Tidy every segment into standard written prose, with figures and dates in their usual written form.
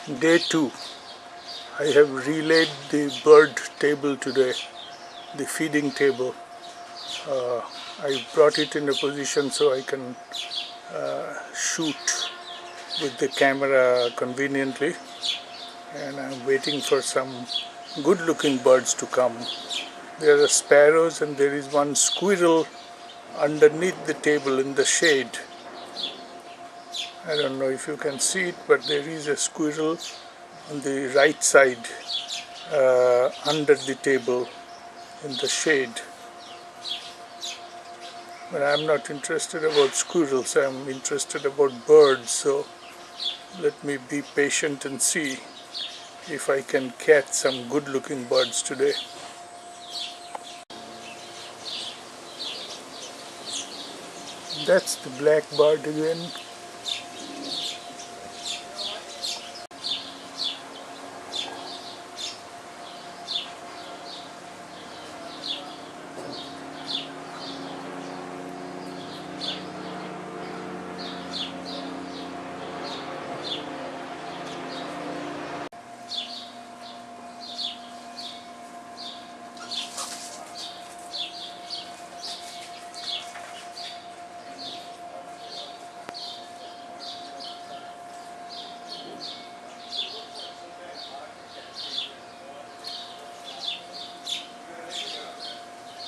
Day 2. I have relayed the bird table today, the feeding table. I brought it in a position so I can shoot with the camera conveniently, and I'm waiting for some good looking birds to come. There are sparrows and there is one squirrel underneath the table in the shade. I don't know if you can see it, but there is a squirrel on the right side under the table in the shade. But I'm not interested about squirrels, I'm interested about birds, so let me be patient and see if I can catch some good looking birds today. That's the blackbird again.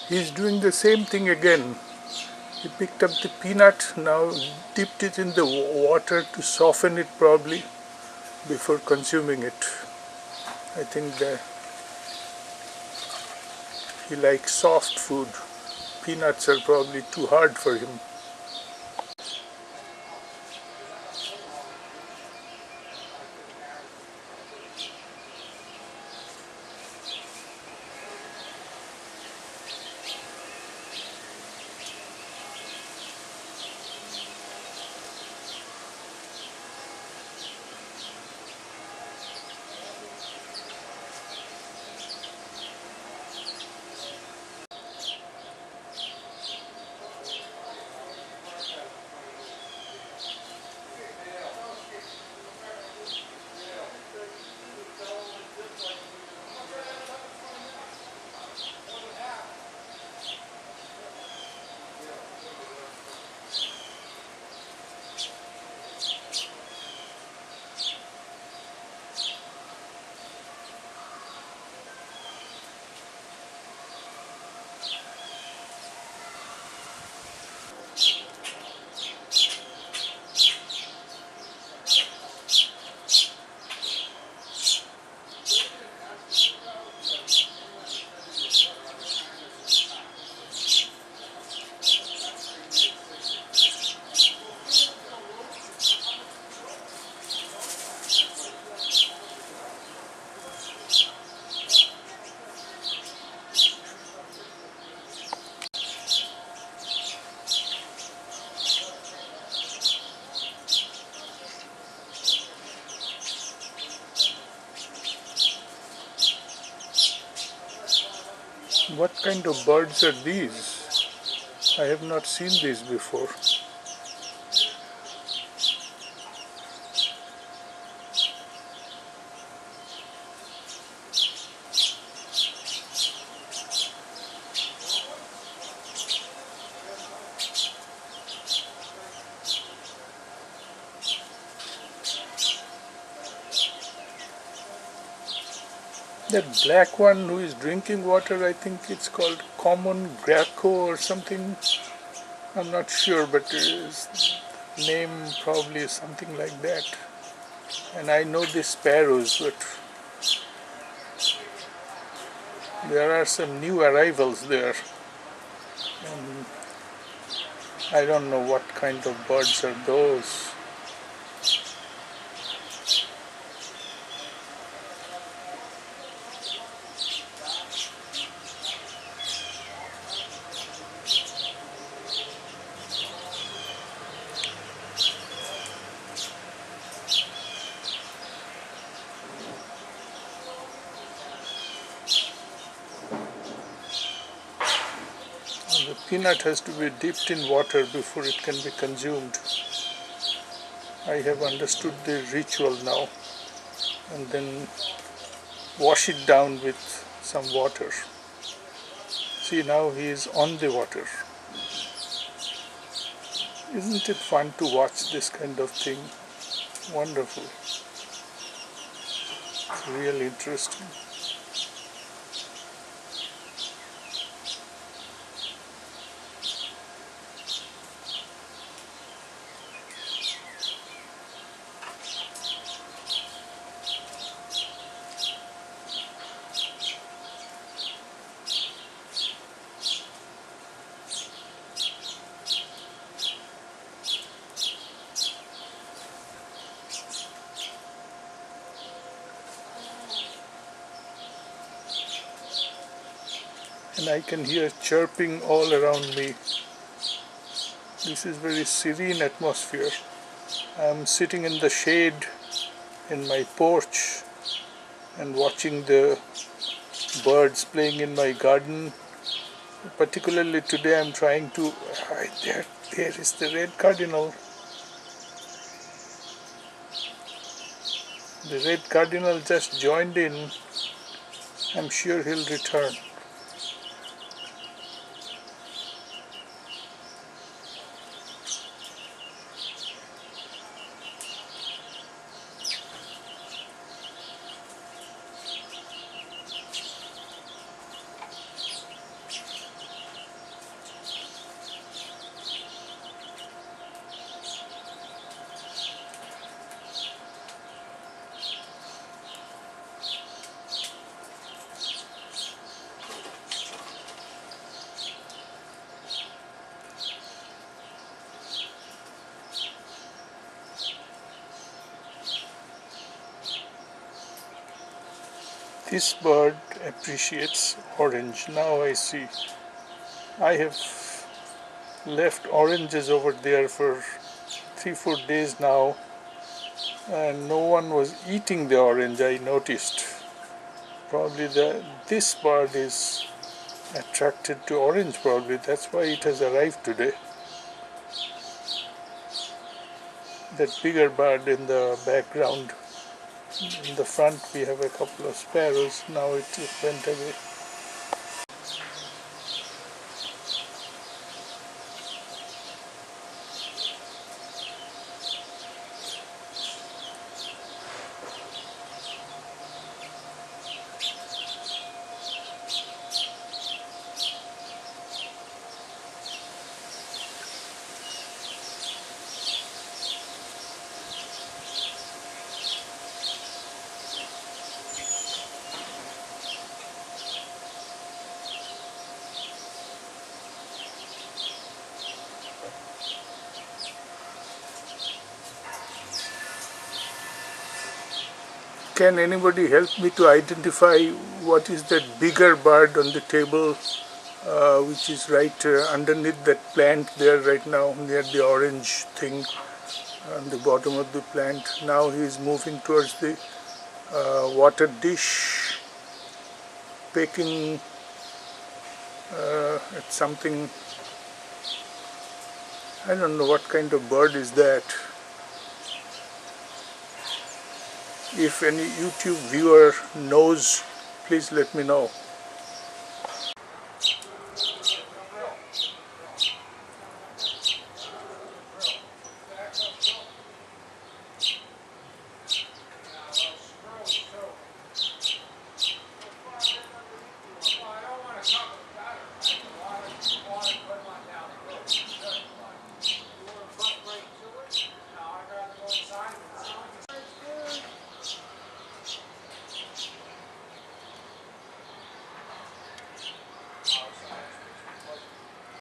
He's doing the same thing again. He picked up the peanut, now dipped it in the water to soften it probably before consuming it. I think that he likes soft food. Peanuts are probably too hard for him. What kind of birds are these? I have not seen these before. That black one who is drinking water, I think it's called common Graco or something. I'm not sure, but his name probably is something like that. And I know the sparrows, but there are some new arrivals there. And I don't know what kind of birds are those. The peanut has to be dipped in water before it can be consumed. I have understood the ritual now. and then wash it down with some water. See, now he is on the water. Isn't it fun to watch this kind of thing? Wonderful. It's really interesting. And I can hear chirping all around me. This is very serene atmosphere. I'm sitting in the shade in my porch and watching the birds playing in my garden. Particularly today I'm trying to... there is the red cardinal. The red cardinal just joined in. I'm sure he'll return. This bird appreciates orange. Now I see. I have left oranges over there for 3-4 days now, and no one was eating the orange, I noticed. Probably this bird is attracted to orange, probably. That's why it has arrived today. That bigger bird in the background. In the front we have a couple of sparrows. Now it went away. Can anybody help me to identify what is that bigger bird on the table, which is right underneath that plant there right now, near the orange thing on the bottom of the plant? Now he is moving towards the water dish, pecking at something. I don't know what kind of bird is that. If any YouTube viewer knows, please let me know.